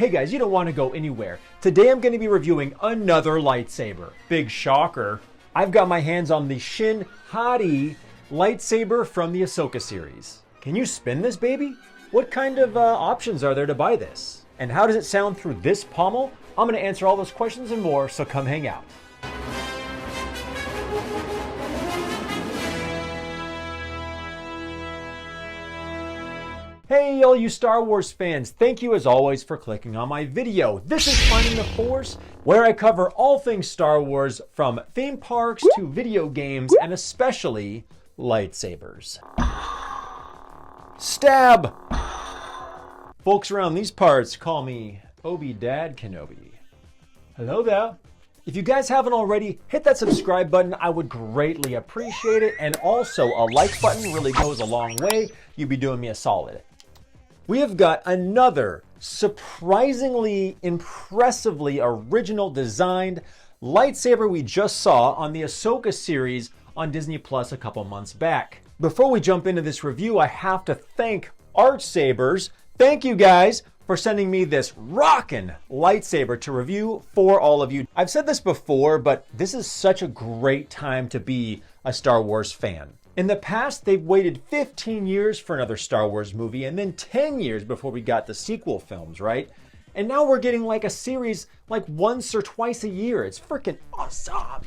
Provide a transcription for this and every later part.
Hey guys, you don't want to go anywhere. Today I'm going to be reviewing another lightsaber. Big shocker. I've got my hands on the Shin Hati lightsaber from the Ahsoka series. Can you spin this baby? What kind of options are there to buy this? And how does it sound through this pommel? I'm going to answer all those questions and more, so come hang out. Hey all you Star Wars fans, thank you as always for clicking on my video. This is Finding the Force, where I cover all things Star Wars from theme parks to video games and especially lightsabers. Stab! Folks around these parts call me Obi-Dad Kenobi. Hello there. If you guys haven't already, hit that subscribe button. I would greatly appreciate it. And also a like button really goes a long way. You'd be doing me a solid. We have got another surprisingly, impressively original designed lightsaber we just saw on the Ahsoka series on Disney Plus a couple months back. Before we jump into this review, I have to thank Artsabers. Thank you guys for sending me this rockin' lightsaber to review for all of you. I've said this before, but this is such a great time to be a Star Wars fan. In the past, they've waited 15 years for another Star Wars movie and then 10 years before we got the sequel films, right? And now we're getting like a series like once or twice a year. It's freaking awesome.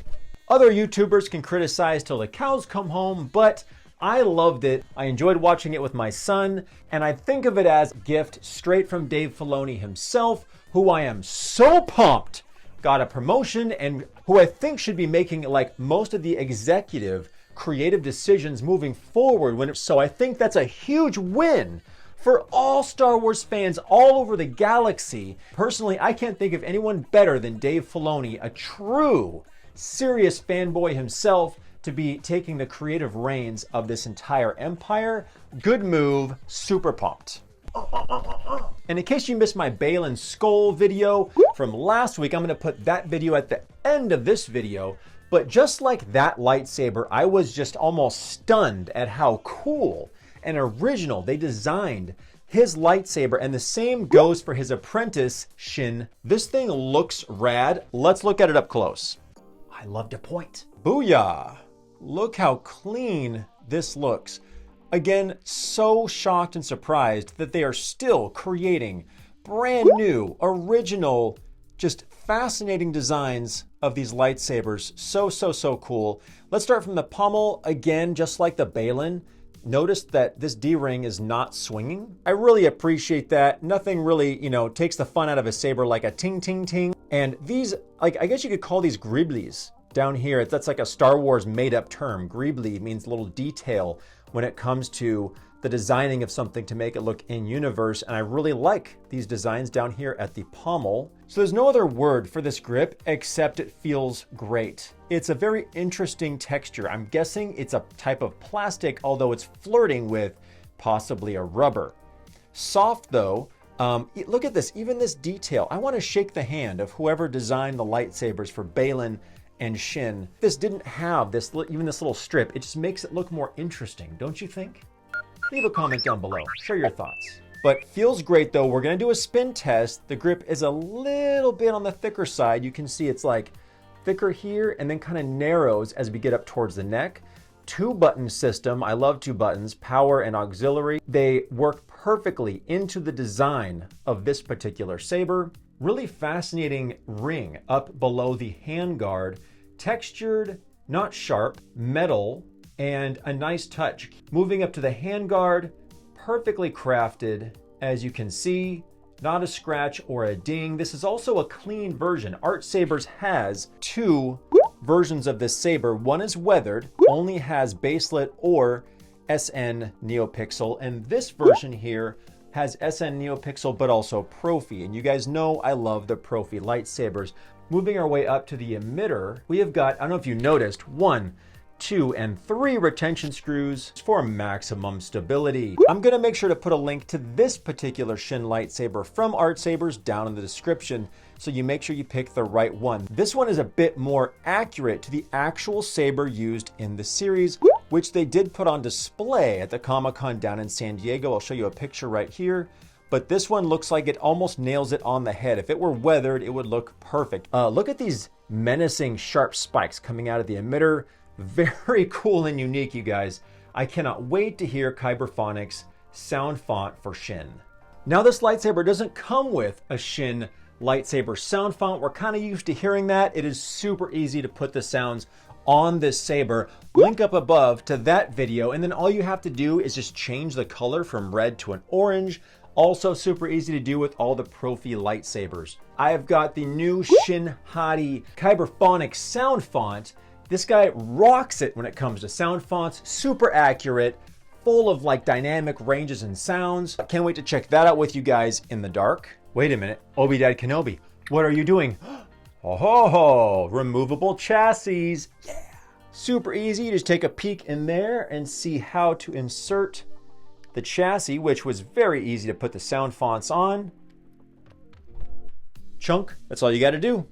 Other YouTubers can criticize till the cows come home, but I loved it. I enjoyed watching it with my son, and I think of it as a gift straight from Dave Filoni himself, who I am so pumped got a promotion and who I think should be making like most of the executive creative decisions moving forward. So I think that's a huge win for all Star Wars fans all over the galaxy. Personally, I can't think of anyone better than Dave Filoni, a true, serious fanboy himself, to be taking the creative reins of this entire empire. Good move, super pumped. And in case you missed my Baylan Skoll video from last week, I'm going to put that video at the end of this video. But just like that lightsaber, I was just almost stunned at how cool and original they designed his lightsaber, and the same goes for his apprentice, Shin. This thing looks rad. Let's look at it up close. I love to point. Booyah! Look how clean this looks. Again, so shocked and surprised that they are still creating brand new, original, just fascinating designs of these lightsabers. So cool. Let's start from the pommel. Again, just like the Baylan, notice that this D-ring is not swinging. I really appreciate that. Nothing really, takes the fun out of a saber like a ting ting ting. And these, like, I guess you could call these griblies down here. That's like a Star Wars made up term. Gribli means little detail when it comes to the designing of something to make it look in universe, and I really like these designs down here at the pommel. So there's no other word for this grip except it feels great. It's a very interesting texture. I'm guessing it's a type of plastic, although it's flirting with possibly a rubber. Soft though. Look at this, even this detail. I want to shake the hand of whoever designed the lightsabers for Baylan and Shin. This didn't have this, even this little strip. It just makes it look more interesting, don't you think? Leave a comment down below, share your thoughts. But feels great though. We're gonna do a spin test. The grip is a little bit on the thicker side. You can see it's like thicker here and then kind of narrows as we get up towards the neck. 2-button system, I love 2 buttons, power and auxiliary. They work perfectly into the design of this particular saber. Really fascinating ring up below the handguard, textured, not sharp, metal, and a nice touch. Moving up to the handguard, perfectly crafted, as you can see, not a scratch or a ding. This is also a clean version. Artsabers has 2 versions of this saber. One is weathered, only has baselit or SN Neopixel, and this version here has SN Neopixel but also Profi, and you guys know I love the Profi lightsabers. Moving our way up to the emitter, we have got, I don't know if you noticed, 1, 2, and 3 retention screws for maximum stability. I'm gonna make sure to put a link to this particular Shin lightsaber from Artsabers down in the description, so you make sure you pick the right one. This one is a bit more accurate to the actual saber used in the series, which they did put on display at the Comic-Con down in San Diego. I'll show you a picture right here. but this one looks like it almost nails it on the head. If it were weathered, it would look perfect. Look at these menacing sharp spikes coming out of the emitter. Very cool and unique, you guys. I cannot wait to hear Kyberphonic's sound font for Shin. Now, this lightsaber doesn't come with a Shin lightsaber sound font. We're kind of used to hearing that. It is super easy to put the sounds on this saber. Link up above to that video, and then all you have to do is just change the color from red to an orange. Also super easy to do with all the Profi lightsabers. I've got the new Shin Hati Kyberphonic sound font. This guy rocks it when it comes to sound fonts. Super accurate, full of like dynamic ranges and sounds. I can't wait to check that out with you guys in the dark. Wait a minute, Obi-Dad Kenobi, what are you doing? Oh ho ho, removable chassis. Yeah. Super easy, just take a peek in there and see how to insert the chassis, which was very easy to put the sound fonts on. Chunk, that's all you got to do.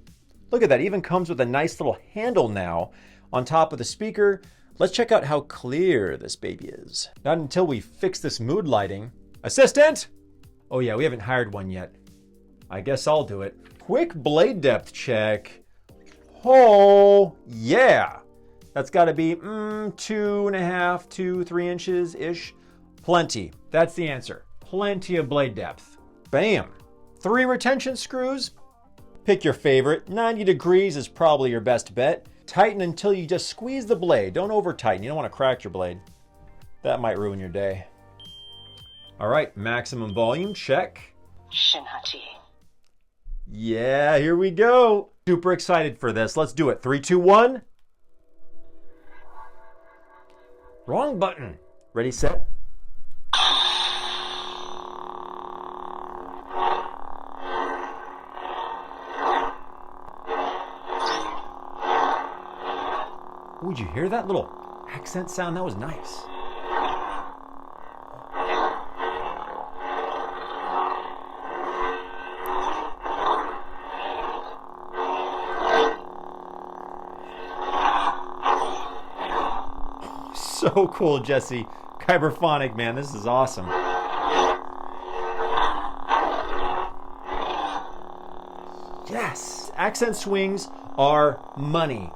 Look at that, even comes with a nice little handle now on top of the speaker. Let's check out how clear this baby is. Not until we fix this mood lighting. Assistant! Oh yeah, we haven't hired one yet. I guess I'll do it. Quick blade depth check. Oh, yeah. That's got to be 2.5 to 3 inches-ish. Plenty. That's the answer. Plenty of blade depth. Bam. 3 retention screws. Pick your favorite. 90 degrees is probably your best bet. Tighten until you just squeeze the blade. Don't over tighten. You don't want to crack your blade. That might ruin your day. All right, maximum volume, check. Shin Hati. Yeah, here we go. Super excited for this. Let's do it. 3, 2, 1. Wrong button. Ready, set. Ooh, did you hear that little accent sound? That was nice. So cool, Jesse. Kyberphonic, man. This is awesome. Yes! Accent swings are money.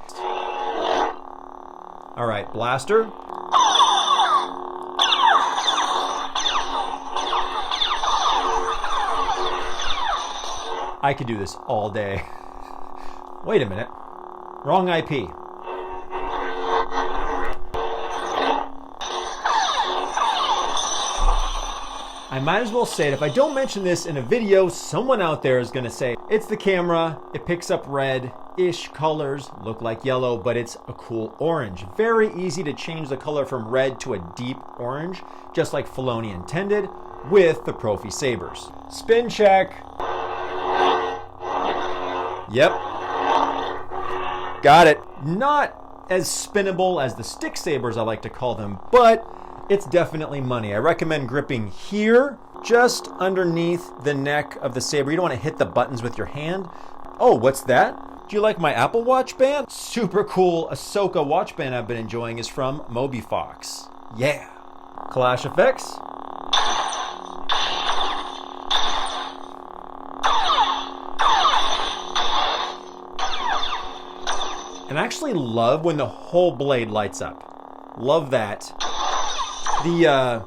All right, blaster. I could do this all day. Wait a minute. Wrong IP. I might as well say it. If I don't mention this in a video, someone out there is going to say, it's the camera, it picks up red-ish colors, look like yellow, but it's a cool orange. Very easy to change the color from red to a deep orange, just like Filoni intended, with the Profi sabers. Spin check. Yep. Got it. Not as spinnable as the stick sabers, I like to call them, but it's definitely money. I recommend gripping here, just underneath the neck of the saber. You don't want to hit the buttons with your hand. Oh, what's that? Do you like my Apple Watch band? Super cool Ahsoka watch band I've been enjoying is from Moby Fox. Yeah. Clash effects. And I actually love when the whole blade lights up. Love that. The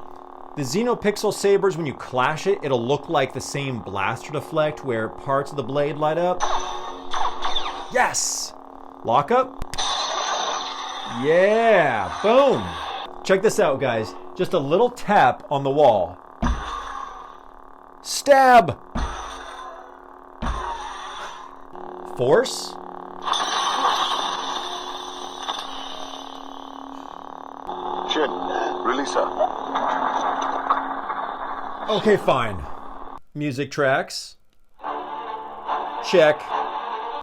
Xenopixel sabers, when you clash it, it'll look like the same blaster deflect where parts of the blade light up. Yes! Lock up. Yeah, boom. Check this out, guys. Just a little tap on the wall. Stab. Force. Jinn, release her. Okay, fine. Music tracks. Check.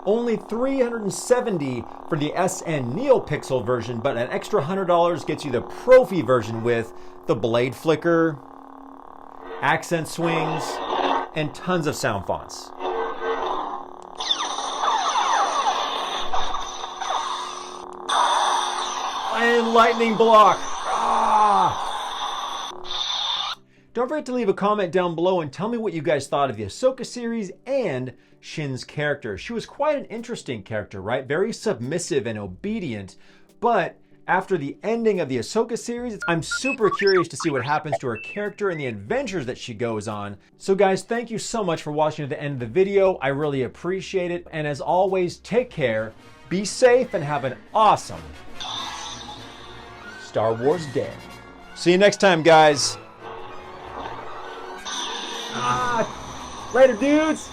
Only $370 for the SN Neopixel version, but an extra $100 gets you the Profi version with the blade flicker, accent swings, and tons of sound fonts. And lightning block. Ah! Don't forget to leave a comment down below and tell me what you guys thought of the Ahsoka series and Shin's character. She was quite an interesting character, right? Very submissive and obedient, but after the ending of the Ahsoka series, I'm super curious to see what happens to her character and the adventures that she goes on. So guys, thank you so much for watching to the end of the video. I really appreciate it. And as always, take care, be safe, and have an awesome Star Wars day. See you next time, guys. Later, dudes.